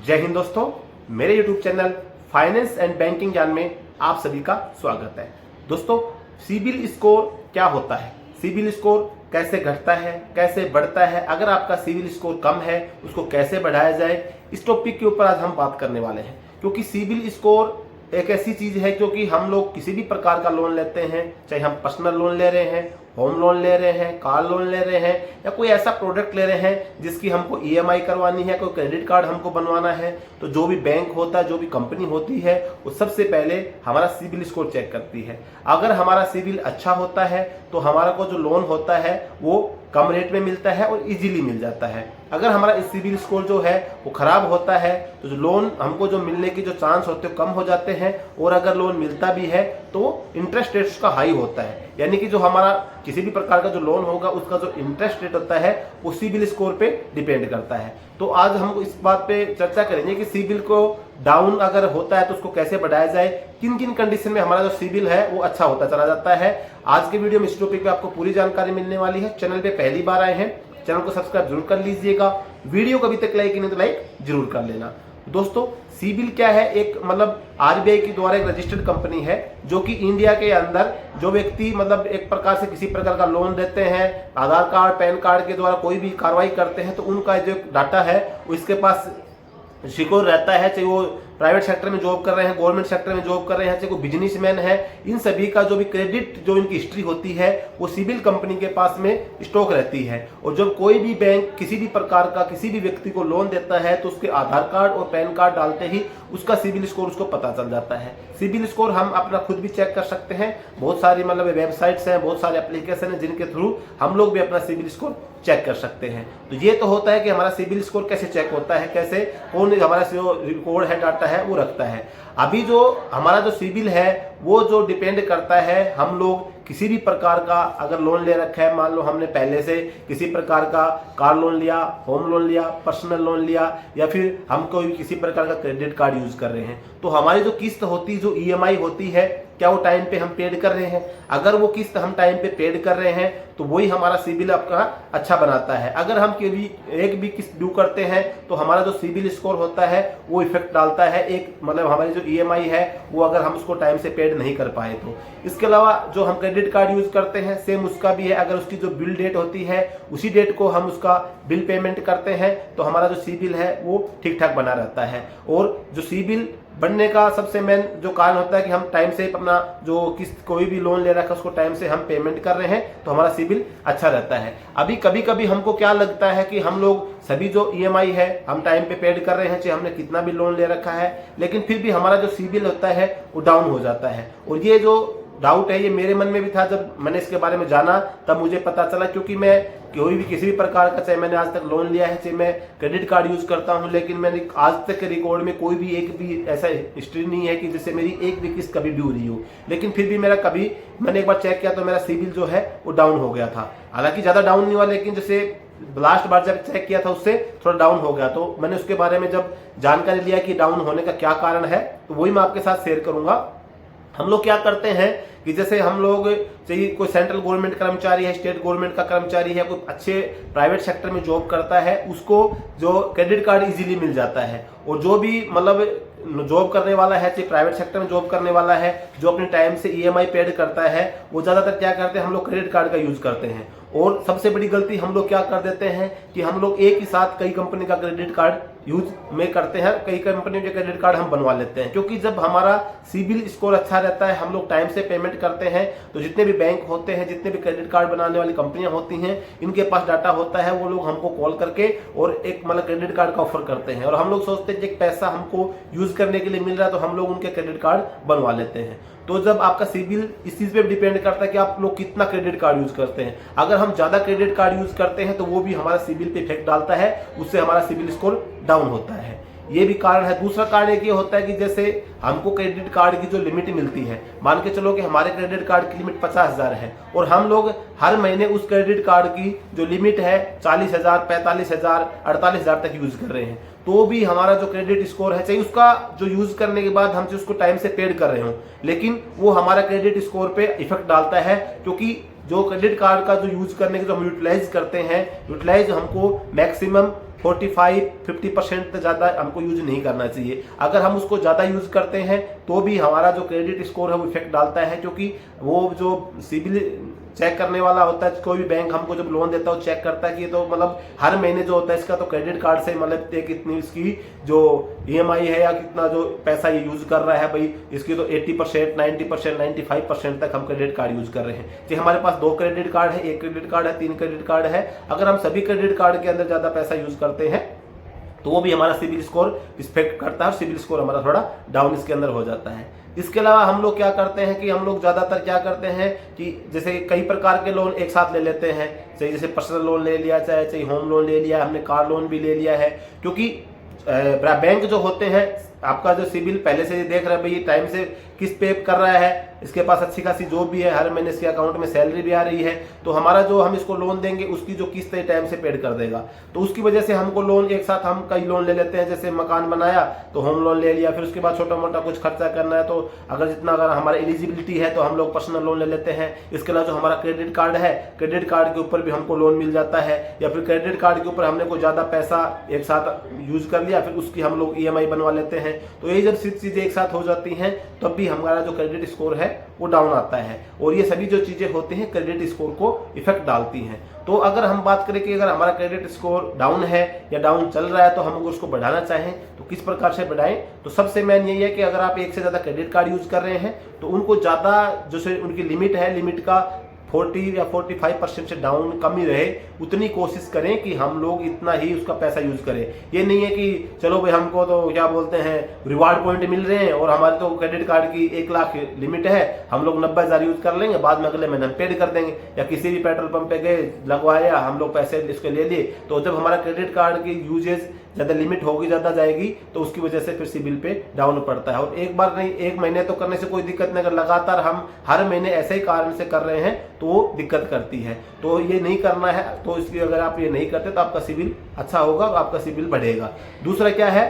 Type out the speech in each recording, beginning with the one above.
जय हिंद दोस्तों, मेरे YouTube channel finance and banking ज्ञान में आप सभी का स्वागत है। दोस्तों, सिबिल स्कोर क्या होता है, सिबिल स्कोर कैसे घटता है, कैसे बढ़ता है, अगर आपका सिबिल स्कोर कम है उसको कैसे बढ़ाया जाए, इस टॉपिक के ऊपर आज हम बात करने वाले हैं। क्योंकि सिबिल स्कोर एक ऐसी चीज है क्योंकि हम लोग किसी भी प्रकार का लोन लेते हैं, चाहे हम पर्सनल लोन ले रहे हैं, होम लोन ले रहे हैं, कार लोन ले रहे हैं, या कोई ऐसा प्रोडक्ट ले रहे हैं जिसकी हमको ईएमआई करवानी है, कोई क्रेडिट कार्ड हमको बनवाना है, तो जो भी बैंक होता है, जो भी कंपनी होती है, वो सबसे पहले हमारा सिबिल स्कोर चेक करती है। अगर हमारा सिबिल अच्छा होता है तो हमारा को जो लोन होता है वो कम रेट में मिलता है और इजीली मिल जाता है। अगर हमारा सिबिल स्कोर जो है वो खराब होता है तो जो लोन हमको जो मिलने की जो चांस होते हैं कम हो जाते हैं, और अगर लोन मिलता भी है तो इंटरेस्ट रेट उसका हाई होता है। यानी कि जो हमारा किसी भी प्रकार का जो लोन होगा उसका जो इंटरेस्ट रेट होता है वो सिबिल स्कोर पे डिपेंड करता है। तो आज हम इस बात पे चर्चा करेंगे कि सिबिल को डाउन अगर होता है तो उसको कैसे बढ़ाया जाए, किन किन कंडीशन में हमारा जो सिबिल है वो अच्छा होता चला जाता है। आज के वीडियो में इस टॉपिक पे आपको पूरी जानकारी मिलने वाली है। चैनल पे पहली बार आए हैं, चैनल को सब्सक्राइब जरूर कर लीजिएगा। वीडियो को अभी तक लाइक नहीं तो लाइक जरूर कर लेना। दोस्तों, सिबिल क्या है, एक मतलब आरबीआई के द्वारा एक रजिस्टर्ड कंपनी है जो कि इंडिया के अंदर जो व्यक्ति मतलब एक प्रकार से किसी प्रकार का लोन देते हैं, आधार कार्ड पैन कार्ड के द्वारा कोई भी कार्रवाई करते हैं तो उनका जो डाटा है वो इसके पास सिक्योर रहता है। चाहे वो प्राइवेट सेक्टर में जॉब कर रहे हैं, गवर्नमेंट सेक्टर में जॉब कर रहे हैं, चाहे कोई बिजनेसमैन है, इन सभी का जो भी क्रेडिट जो इनकी हिस्ट्री होती है वो सिबिल कंपनी के पास में स्टॉक रहती है। और जब कोई भी बैंक किसी भी प्रकार का किसी भी व्यक्ति को लोन देता है तो उसके आधार कार्ड और पैन कार्ड डालते ही उसका सिबिल स्कोर उसको पता चल जाता है। सिबिल स्कोर हम अपना खुद भी चेक कर सकते हैं। बहुत सारी मतलब वेबसाइट्स हैं, बहुत सारे एप्लीकेशन हैं जिनके थ्रू हम लोग भी अपना सिबिल स्कोर चेक कर सकते हैं। तो ये तो होता है कि हमारा सिबिल स्कोर कैसे चेक होता है, कैसे कौन हमारा जो रिकॉर्ड है, डाटा है वो रखता है। अभी जो हमारा जो सिबिल है वो जो डिपेंड करता है, हम लोग किसी भी प्रकार का अगर लोन ले रखा है, मान लो हमने पहले से किसी प्रकार का कार लोन लिया, होम लोन लिया, पर्सनल लोन लिया, या फिर हम कोई किसी प्रकार का क्रेडिट कार्ड यूज कर रहे हैं, तो हमारी जो किस्त होती है, जो ईएमआई होती है, क्या वो टाइम पे हम पेड कर रहे हैं? अगर वो किस्त हम टाइम पे पेड कर रहे हैं तो वही हमारा सिबिल आपका अच्छा बनाता है। अगर हम एक भी किस्त ड्यू करते हैं तो हमारा जो सिबिल स्कोर होता है वो इफेक्ट डालता है। एक मतलब हमारी जो ईएमआई है वो अगर हम उसको टाइम से पेड नहीं कर पाए तो। इसके अलावा जो हम क्रेडिट कार्ड यूज करते हैं सेम उसका भी है। अगर उसकी जो बिल डेट होती है उसी डेट को हम उसका बिल पेमेंट करते हैं तो हमारा जो सिबिल है वो ठीक ठाक बना रहता है। और जो सिबिल बनने का सबसे मेन जो कारण होता है कि हम टाइम से अपना जो किस्त कोई भी लोन ले रखा है उसको टाइम से हम पेमेंट कर रहे हैं तो हमारा सिबिल अच्छा रहता है। अभी कभी कभी हमको क्या लगता है कि हम लोग सभी जो ईएमआई है हम टाइम पे पेड कर रहे हैं, चाहे हमने कितना भी लोन ले रखा है, लेकिन फिर भी हमारा जो सिबिल होता है वो डाउन हो जाता है। और ये जो डाउट है ये मेरे मन में भी था, जब मैंने इसके बारे में जाना तब मुझे पता चला। क्योंकि मैं कोई भी किसी भी प्रकार का, चाहे मैंने आज तक लोन लिया है, चाहे मैं क्रेडिट कार्ड यूज करता हूं, लेकिन मैंने आज तक के रिकॉर्ड में कोई भी एक भी ऐसा हिस्ट्री नहीं है कि जिससे मेरी एक भी किस्त कभी ड्यू रही हो। लेकिन फिर भी मैंने एक बार चेक किया तो मेरा सिबिल जो है वो डाउन हो गया था। हालांकि ज्यादा डाउन नहीं हुआ, लेकिन जैसे लास्ट बार जब चेक किया था उससे थोड़ा डाउन हो गया। तो मैंने उसके बारे में जब जानकारी लिया कि डाउन होने का क्या कारण है तो वही मैं आपके साथ शेयर करूंगा। हम लोग क्या करते हैं कि जैसे हम लोग चाहिए कोई सेंट्रल गवर्नमेंट कर्मचारी है, स्टेट गवर्नमेंट का कर्मचारी है, कोई अच्छे प्राइवेट सेक्टर में जॉब करता है, उसको जो क्रेडिट कार्ड इजीली मिल जाता है। और जो भी मतलब जॉब करने वाला है, चाहे प्राइवेट सेक्टर में जॉब करने वाला है, जो अपने टाइम से ईएमआई पेड करता है, वो ज्यादातर क्या करते हैं, हम लोग क्रेडिट कार्ड का यूज करते हैं। और सबसे बड़ी गलती हम लोग क्या कर देते हैं कि हम लोग एक ही साथ कई कंपनी का क्रेडिट कार्ड यूज में करते हैं, कई कंपनी के क्रेडिट कार्ड हम बनवा लेते हैं। क्योंकि जब हमारा सिबिल स्कोर अच्छा रहता है, हम लोग टाइम से पेमेंट करते हैं, तो जितने भी बैंक होते हैं, जितने भी क्रेडिट कार्ड बनाने वाली कंपनियां होती हैं, इनके पास डाटा होता है, वो लोग हमको कॉल करके और एक मतलब क्रेडिट कार्ड का ऑफर करते हैं। और हम लोग सोचते हैं कि एक पैसा हमको यूज करने के लिए मिल रहा है तो हम लोग उनके क्रेडिट कार्ड बनवा लेते हैं। तो जब आपका सिबिल इस चीज पे डिपेंड करता है कि आप लोग कितना क्रेडिट कार्ड यूज करते हैं। अगर हम ज्यादा क्रेडिट कार्ड यूज करते हैं तो वो भी हमारा सिबिल पे इफेक्ट डालता है, उससे हमारा सिबिल स्कोर डाउन होता है। ये भी कारण है। दूसरा कारण एक ये होता है कि जैसे हमको क्रेडिट कार्ड की जो लिमिट मिलती है, मान के चलो कि हमारे क्रेडिट कार्ड की लिमिट 50,000 है और हम लोग हर महीने उस क्रेडिट कार्ड की जो लिमिट है 40,000, 45,000, 48,000 तक यूज कर रहे हैं, तो भी हमारा जो क्रेडिट स्कोर है, चाहे उसका जो यूज करने के बाद हम उसको टाइम से पेड कर रहे हो, लेकिन वो हमारा क्रेडिट स्कोर पे इफेक्ट डालता है। क्योंकि जो क्रेडिट कार्ड का जो यूज करने के जो हम यूटिलाइज करते हैं, यूटिलाइज हमको मैक्सिमम 45-50% से ज़्यादा हमको यूज नहीं करना चाहिए। अगर हम उसको ज़्यादा यूज करते हैं तो भी हमारा जो क्रेडिट स्कोर है वो इफेक्ट डालता है, क्योंकि वो जो सिबिल चेक करने वाला होता है, कोई भी बैंक हमको जब लोन देता है वो चेक करता है कि ये तो मतलब हर महीने जो होता है इसका तो क्रेडिट कार्ड से मतलब कितनी इसकी जो EMI है या कितना जो पैसा ये यूज कर रहा है भाई, इसकी तो 80%, 90%, 95% तक हम क्रेडिट कार्ड यूज कर रहे हैं। कि हमारे पास 2 क्रेडिट कार्ड है, 1 क्रेडिट कार्ड है, 3 क्रेडिट कार्ड है, अगर हम सभी क्रेडिट कार्ड के अंदर ज्यादा पैसा यूज करते हैं तो वो भी हमारा सिबिल स्कोर इफेक्ट करता है और सिबिल स्कोर हमारा थोड़ा डाउन इसके अंदर हो जाता है। इसके अलावा हम लोग क्या करते हैं कि हम लोग ज्यादातर क्या करते हैं कि जैसे कई प्रकार के लोन एक साथ ले लेते हैं, चाहे जैसे पर्सनल लोन ले लिया, चाहे होम लोन ले लिया, हमने कार लोन भी ले लिया है, क्योंकि बैंक जो होते हैं आपका जो सिबिल पहले से देख रहा है भाई टाइम से किस्त पे कर रहा है, इसके पास अच्छी खासी जॉब भी है, हर महीने इसके अकाउंट में सैलरी भी आ रही है, तो हमारा जो हम इसको लोन देंगे उसकी जो किस्त है टाइम से पेड कर देगा। तो उसकी वजह से हमको लोन एक साथ हम कई लोन ले लेते हैं, जैसे मकान बनाया तो होम लोन ले लिया, फिर उसके बाद छोटा मोटा कुछ खर्चा करना है तो अगर हमारा एलिजिबिलिटी है तो हम लोग पर्सनल लोन ले लेते हैं। इसके अलावा जो हमारा क्रेडिट कार्ड है, क्रेडिट कार्ड के ऊपर भी हमको लोन मिल जाता है, या फिर क्रेडिट कार्ड के ऊपर हमने कोई ज्यादा पैसा एक साथ यूज कर लिया फिर उसकी हम लोग EMI बनवा लेते हैं। तो ये जब चीजें एक साथ हो जाती हैं तब भी हमारा जो क्रेडिट स्कोर है वो डाउन आता है, और ये सभी जो चीजें होती हैं क्रेडिट स्कोर को इफेक्ट डालती हैं। तो अगर हम बात करें कि अगर हमारा क्रेडिट स्कोर डाउन है या डाउन चल रहा है तो हम अगर उसको बढ़ाना चाहें तो किस प्रकार से बढ़ाएं, तो सबसे मेन यही है कि अगर आप एक से ज्यादा क्रेडिट कार्ड यूज कर रहे हैं तो उनको ज्यादा जो उनकी लिमिट है, लिमिट का 40 या 45% से डाउन कम ही रहे, उतनी कोशिश करें कि हम लोग इतना ही उसका पैसा यूज करें। ये नहीं है कि चलो भाई हमको तो क्या बोलते हैं रिवार्ड पॉइंट मिल रहे हैं और हमारे तो क्रेडिट कार्ड की 1 लाख लिमिट है, हम लोग 90,000 यूज कर लेंगे, बाद में अगले महीने हम पेड कर देंगे, या किसी भी पेट्रोल पंप पे गए लगवाया हम लोग पैसे इसके ले लिए, तो जब हमारा क्रेडिट कार्ड की यूजेज ज्यादा लिमिट होगी, ज्यादा जाएगी, तो उसकी वजह से फिर सिबिल पे डाउन पड़ता है। और एक बार नहीं, 1 महीने तो करने से कोई दिक्कत नहीं, अगर लगातार हम हर महीने ऐसे ही कारण से कर रहे हैं तो वो दिक्कत करती है। तो ये नहीं करना है, तो इसलिए अगर आप ये नहीं करते तो आपका सिबिल अच्छा होगा, आपका सिबिल बढ़ेगा। दूसरा क्या है,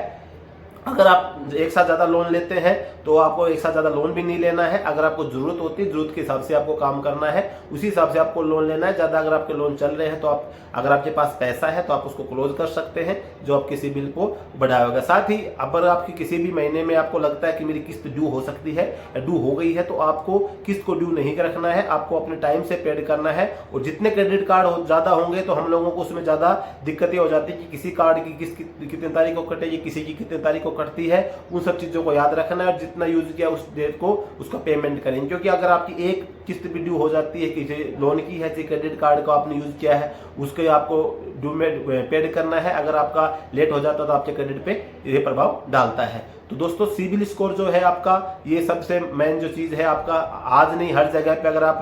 अगर आप एक साथ ज्यादा लोन लेते हैं तो आपको एक साथ ज्यादा लोन भी नहीं लेना है। अगर आपको जरूरत होती है, जरूरत के हिसाब से आपको काम करना है, उसी हिसाब से आपको लोन लेना है। ज्यादा अगर आपके लोन चल रहे हैं तो आप, अगर आपके पास पैसा है तो आप उसको क्लोज कर सकते हैं, जो आपके सिबिल को बढ़ाएगा। साथ ही अगर आपकी किसी भी महीने में आपको लगता है कि मेरी किस्त ड्यू हो सकती है या ड्यू हो गई है, तो आपको किस्त को ड्यू नहीं रखना है, आपको अपने टाइम से पेड करना है। और जितने क्रेडिट कार्ड ज्यादा होंगे तो हम लोगों को उसमें ज्यादा दिक्कतें हो जाती है कि किसी कार्ड की किस्त कितने तारीख को कटेगी, किसी की कितने तारीख को कटती है, उन सब चीजों को याद रखना है और जितना यूज किया उस डेट को उसका पेमेंट करेंगे। क्योंकि अगर आपकी एक किस्त भी ड्यू हो जाती है, किसी लोन की है, क्रेडिट कार्ड को आपने यूज किया है, उसके आपको ड्यू में पेड करना है। अगर आपका लेट हो जाता है तो आपके क्रेडिट पे ये प्रभाव डालता है। तो दोस्तों सिबिल स्कोर जो है आपका, ये सबसे मेन जो चीज है आपका, आज नहीं हर जगह पे, अगर आप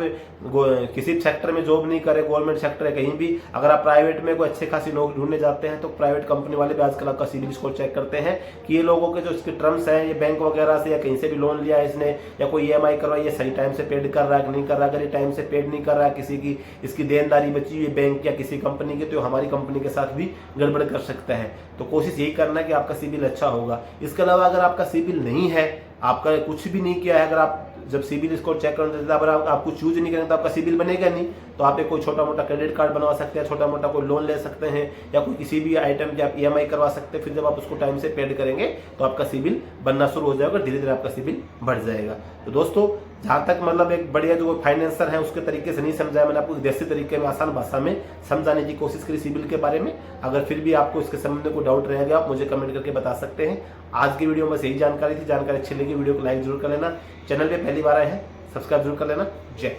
किसी सेक्टर में जॉब नहीं करे, गवर्नमेंट सेक्टर है कहीं भी, अगर आप प्राइवेट में कोई अच्छे खासी नौकरी ढूंढने जाते हैं तो प्राइवेट कंपनी वाले भी आजकल आपका सिबिल स्कोर चेक करते हैं कि ये लोगों के जो इसके टर्म्स हैं, ये बैंक वगैरह से या कहीं से भी लोन लिया है इसने या कोई EMI करवाई, ये सही टाइम से पेड कर रहा है कि नहीं कर रहा। अगर ये टाइम से पेड नहीं कर रहा है, किसी की इसकी देनदारी बची हुई बैंक या किसी कंपनी की, तो हमारी कंपनी के साथ भी गड़बड़ कर सकता है। तो कोशिश यही करना है कि आपका सिबिल अच्छा होगा। इसके अलावा अगर आपका सिबिल नहीं है, आपका कुछ भी नहीं किया है, अगर आप जब सिबिल स्कोर चेक करने देते हैं, अगर आप कुछ यूज नहीं करेंगे तो आपका सिबिल बनेगा नहीं। तो आप एक कोई छोटा मोटा क्रेडिट कार्ड बनवा सकते हैं, छोटा मोटा कोई लोन ले सकते हैं, या कोई किसी भी आइटम की आप EMI करवा सकते हैं। फिर जब आप उसको टाइम से पेड करेंगे तो आपका सिबिल बनना शुरू हो जाएगा, धीरे धीरे आपका सिबिल बढ़ जाएगा। तो दोस्तों जहां तक मतलब एक बढ़िया जो फाइनेंसर है उसके तरीके से नहीं समझाया, मैंने आपको देसी तरीके में आसान भाषा में समझाने की कोशिश करी सिबिल के बारे में। अगर फिर भी आपको इसके संबंध में कोई डाउट रहेगा आप मुझे कमेंट करके बता सकते हैं। आज की वीडियो में यही जानकारी थी। जानकारी अच्छी लगी वीडियो को लाइक जरूर कर लेना, चैनल पे पहली बार आए हैं सब्सक्राइब जरूर कर लेना। जय